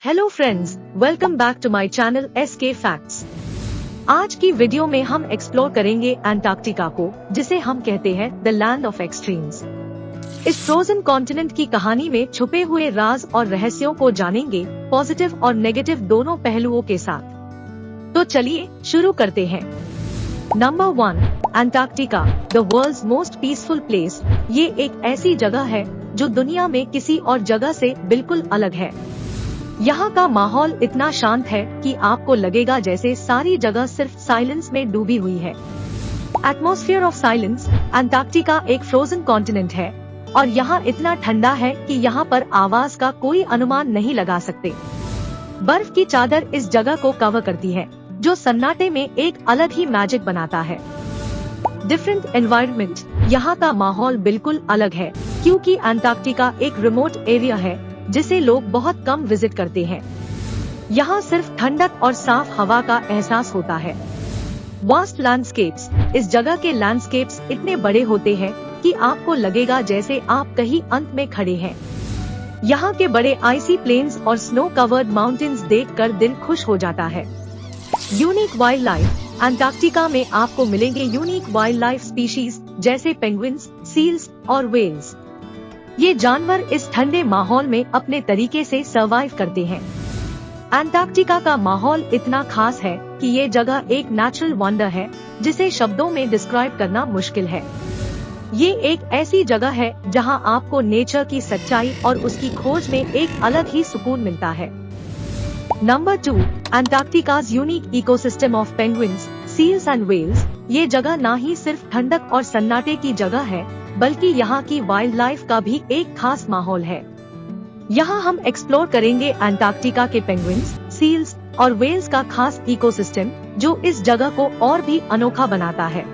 Hello friends, welcome back to my channel SK facts. आज की video में हम एक्सप्लोर करेंगे अंटार्कटिका को, जिसे हम कहते हैं द लैंड ऑफ एक्सट्रीम्स। इस फ्रोजन कॉन्टिनेंट की कहानी में छुपे हुए राज और रहस्यों को जानेंगे, पॉजिटिव और नेगेटिव दोनों पहलुओं के साथ। तो चलिए शुरू करते हैं। Number 1, Antarctica, the world's most peaceful place. ये एक ऐसी जगह है जो दुनिया में किसी और जगह से बिल्कुल अलग है। यहाँ का माहौल इतना शांत है कि आपको लगेगा जैसे सारी जगह सिर्फ साइलेंस में डूबी हुई है। Atmosphere of silence. अंटार्कटिका एक फ्रोजन कॉन्टिनेंट है और यहाँ इतना ठंडा है कि यहाँ पर आवाज का कोई अनुमान नहीं लगा सकते। बर्फ की चादर इस जगह को कवर करती है, जो सन्नाटे में एक अलग ही मैजिक बनाता है। Different environment. यहाँ का माहौल बिल्कुल अलग है, क्योंकि अंटार्कटिका एक रिमोट एरिया है जिसे लोग बहुत कम विजिट करते हैं। यहाँ सिर्फ ठंडक और साफ हवा का एहसास होता है। Vast landscapes. इस जगह के लैंडस्केप्स इतने बड़े होते हैं कि आपको लगेगा जैसे आप कहीं अंत में खड़े हैं। यहाँ के बड़े आइसी प्लेन्स और स्नो कवर्ड माउंटेन्स देखकर दिल खुश हो जाता है। Unique wild life. अंटार्कटिका में आपको मिलेंगे यूनिक वाइल्ड लाइफ स्पीशीज जैसे पेंगुइन्स, सील्स और व्हेल्स। ये जानवर इस ठंडे माहौल में अपने तरीके से सरवाइव करते हैं। अंटार्कटिका का माहौल इतना खास है कि ये जगह एक नेचुरल वंडर है जिसे शब्दों में डिस्क्राइब करना मुश्किल है। ये एक ऐसी जगह है जहां आपको नेचर की सच्चाई और उसकी खोज में एक अलग ही सुकून मिलता है। Number 2, Antarctica's unique ecosystem of penguins, seals and whales. ये जगह न ही सिर्फ ठंडक और सन्नाटे की जगह है, बल्कि यहाँ की वाइल्ड लाइफ का भी एक खास माहौल है। यहाँ हम एक्सप्लोर करेंगे अंटार्कटिका के पेंगुइन्स, सील्स और व्हेल्स का खास इकोसिस्टम, जो इस जगह को और भी अनोखा बनाता है।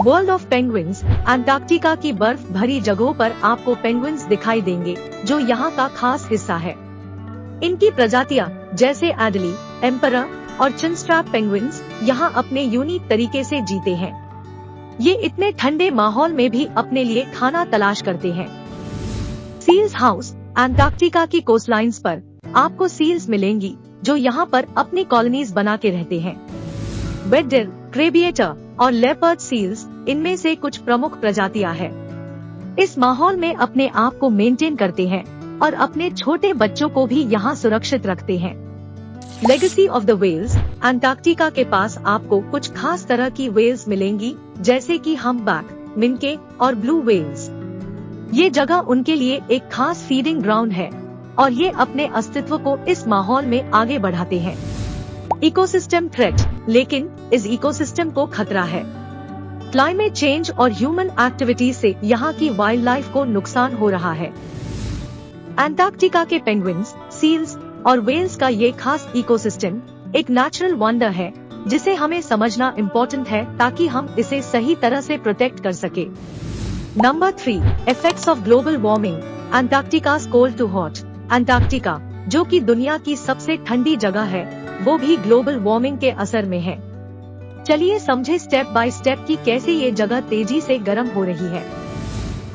World of penguins. अंटार्कटिका की बर्फ भरी जगहों पर आपको पेंगुइन्स दिखाई देंगे, जो यहाँ का खास हिस्सा है। इनकी प्रजातियाँ जैसे एडली, एम्परर और चिनस्ट्रैप पेंगुइन्स यहाँ अपने यूनिक तरीके से जीते हैं। ये इतने ठंडे माहौल में भी अपने लिए खाना तलाश करते हैं। Seals house. अंटार्कटिका की कोस्टलाइंस पर आपको सील्स मिलेंगी, जो यहाँ पर अपनी कॉलोनीज बना के रहते हैं। वेडडेल, क्रेबिएटर और लेपर्ड सील्स इनमें से कुछ प्रमुख प्रजातियां हैं। इस माहौल में अपने आप को मेंटेन करते हैं और अपने छोटे बच्चों को भी यहाँ सुरक्षित रखते हैं। Legacy of the whales. Antarctica के पास आपको कुछ खास तरह की व्हेल्स मिलेंगी, जैसे कि हम्पबैक, मिनके और ब्लू व्हेल्स। ये जगह उनके लिए एक खास फीडिंग ग्राउंड है और ये अपने अस्तित्व को इस माहौल में आगे बढ़ाते हैं। Ecosystem threat. लेकिन इस इकोसिस्टम को खतरा है। क्लाइमेट चेंज और ह्यूमन एक्टिविटीज से यहाँ की वाइल्ड लाइफ को नुकसान हो रहा है। अंटार्कटिका के पेंगुइन्स, सील्स और व्हेल्स का ये खास इकोसिस्टम एक नेचुरल वंडर है, जिसे हमें समझना इम्पोर्टेंट है ताकि हम इसे सही तरह से प्रोटेक्ट कर सके। Number 3, effects of global warming. Antarctica's cold to hot. Antarctica, जो कि दुनिया की सबसे ठंडी जगह है, वो भी ग्लोबल वार्मिंग के असर में है। चलिए समझे स्टेप बाय स्टेप कि कैसे ये जगह तेजी से गर्म हो रही है।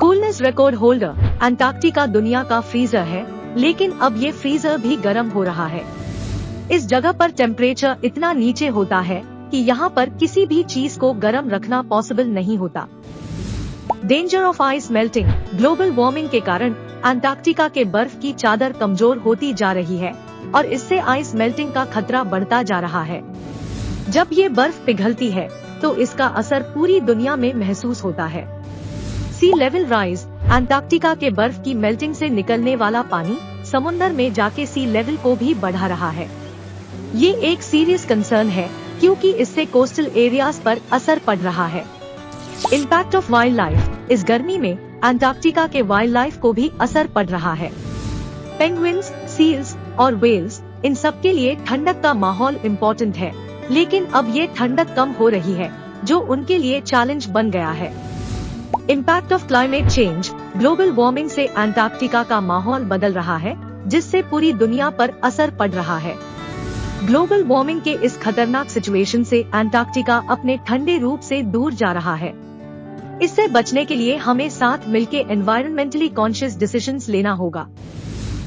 Coolness record holder. अंटार्कटिका दुनिया का फ्रीजर है, लेकिन अब ये फ्रीजर भी गर्म हो रहा है। इस जगह पर टेम्परेचर इतना नीचे होता है कि यहाँ पर किसी भी चीज को गर्म रखना पॉसिबल नहीं होता। Danger of ice melting. Global warming के कारण अंटार्कटिका के बर्फ की चादर कमजोर होती जा रही है और इससे आइस मेल्टिंग का खतरा बढ़ता जा रहा है। जब ये बर्फ पिघलती है तो इसका असर पूरी दुनिया में महसूस होता है। सी लेवल राइज। अंटार्कटिका के बर्फ की मेल्टिंग से निकलने वाला पानी समुद्र में जाके सी लेवल को भी बढ़ा रहा है। ये एक सीरियस कंसर्न है, क्योंकि इससे कोस्टल एरियाज पर असर पड़ रहा है। Impact of wild life. इस गर्मी में अंटार्कटिका के वाइल्ड लाइफ को भी असर पड़ रहा है। पेंगुइन्स, सील्स और व्हेल्स, इन सब के लिए ठंडक का माहौल इम्पोर्टेंट है, लेकिन अब ये ठंडक कम हो रही है, जो उनके लिए चैलेंज बन गया है। Impact of climate change. Global warming से अंटार्कटिका का माहौल बदल रहा है, जिससे पूरी दुनिया पर असर पड़ रहा है। ग्लोबल वार्मिंग के इस खतरनाक सिचुएशन से अंटार्कटिका अपने ठंडे रूप से दूर जा रहा है। इससे बचने के लिए हमें साथ मिलकर एनवायरमेंटली कॉन्शियस डिसीजंस लेना होगा।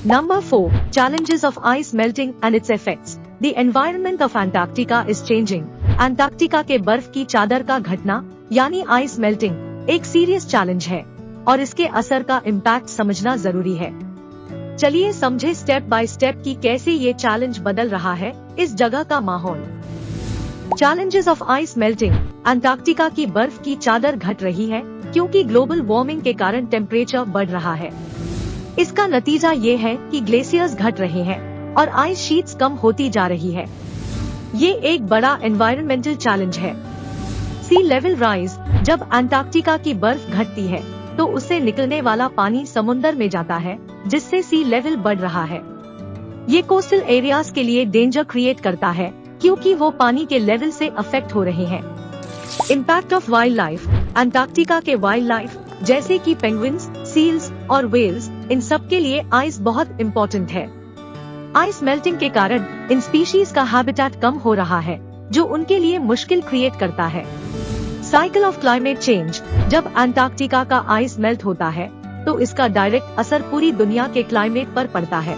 Number 4. Challenges of ice melting and its effects. The environment of Antarctica is changing. Antarctica के बर्फ की चादर का घटना यानी आइस मेल्टिंग एक सीरियस चैलेंज है और इसके असर का इम्पैक्ट समझना जरूरी है। चलिए समझे स्टेप बाय स्टेप कि कैसे ये चैलेंज बदल रहा है इस जगह का माहौल। Challenges of ice melting. Antarctica की बर्फ की चादर घट रही है क्योंकि ग्लोबल वार्मिंग के कारण टेम्परेचर बढ़ रहा है। इसका नतीजा ये है कि ग्लेशियर्स घट रहे हैं और आइस शीट्स कम होती जा रही है। ये एक बड़ा एनवायरमेंटल चैलेंज है। सी लेवल राइज। जब अंटार्कटिका की बर्फ घटती है तो उससे निकलने वाला पानी समुद्र में जाता है, जिससे सी लेवल बढ़ रहा है। ये कोस्टल एरियाज के लिए डेंजर क्रिएट करता है क्योंकि वो पानी के लेवल से अफेक्ट हो रहे हैं। Impact of wild life. Antarctica के वाइल्ड लाइफ जैसे कि पेंगुइन्स, सील्स और व्हेल्स, इन सब के लिए आइस बहुत इम्पोर्टेंट है। आइस मेल्टिंग के कारण इन स्पीशीज का हैबिटेट कम हो रहा है, जो उनके लिए मुश्किल क्रिएट करता है। Cycle of climate change. जब अंटार्कटिका का आइस मेल्ट होता है तो इसका डायरेक्ट असर पूरी दुनिया के क्लाइमेट पर पड़ता है।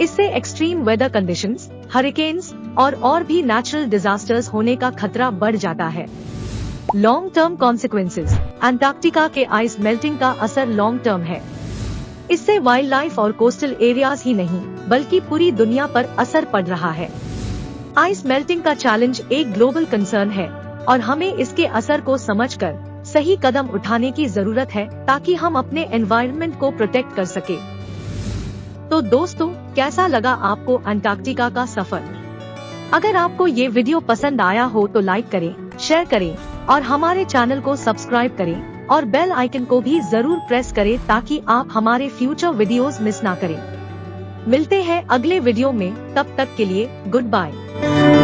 इससे एक्सट्रीम वेदर कंडीशंस, हरिकेन्स और भी नेचुरल डिजास्टर्स होने का खतरा बढ़ जाता है। Long term consequences. अंटार्कटिका के आइस मेल्टिंग का असर लॉन्ग टर्म है। इससे वाइल्ड लाइफ और कोस्टल एरियाज ही नहीं बल्कि पूरी दुनिया पर असर पड़ रहा है। आइस मेल्टिंग का चैलेंज एक ग्लोबल कंसर्न है और हमें इसके असर को समझकर सही कदम उठाने की जरूरत है ताकि हम अपने एनवायरनमेंट को प्रोटेक्ट कर सके। तो दोस्तों, कैसा लगा आपको अंटार्कटिका का सफर? अगर आपको ये वीडियो पसंद आया हो तो लाइक करें, शेयर करें और हमारे चैनल को सब्सक्राइब करें और बेल आइकन को भी जरूर प्रेस करें ताकि आप हमारे फ्यूचर वीडियोस मिस ना करें। मिलते हैं अगले वीडियो में, तब तक के लिए गुड बाय।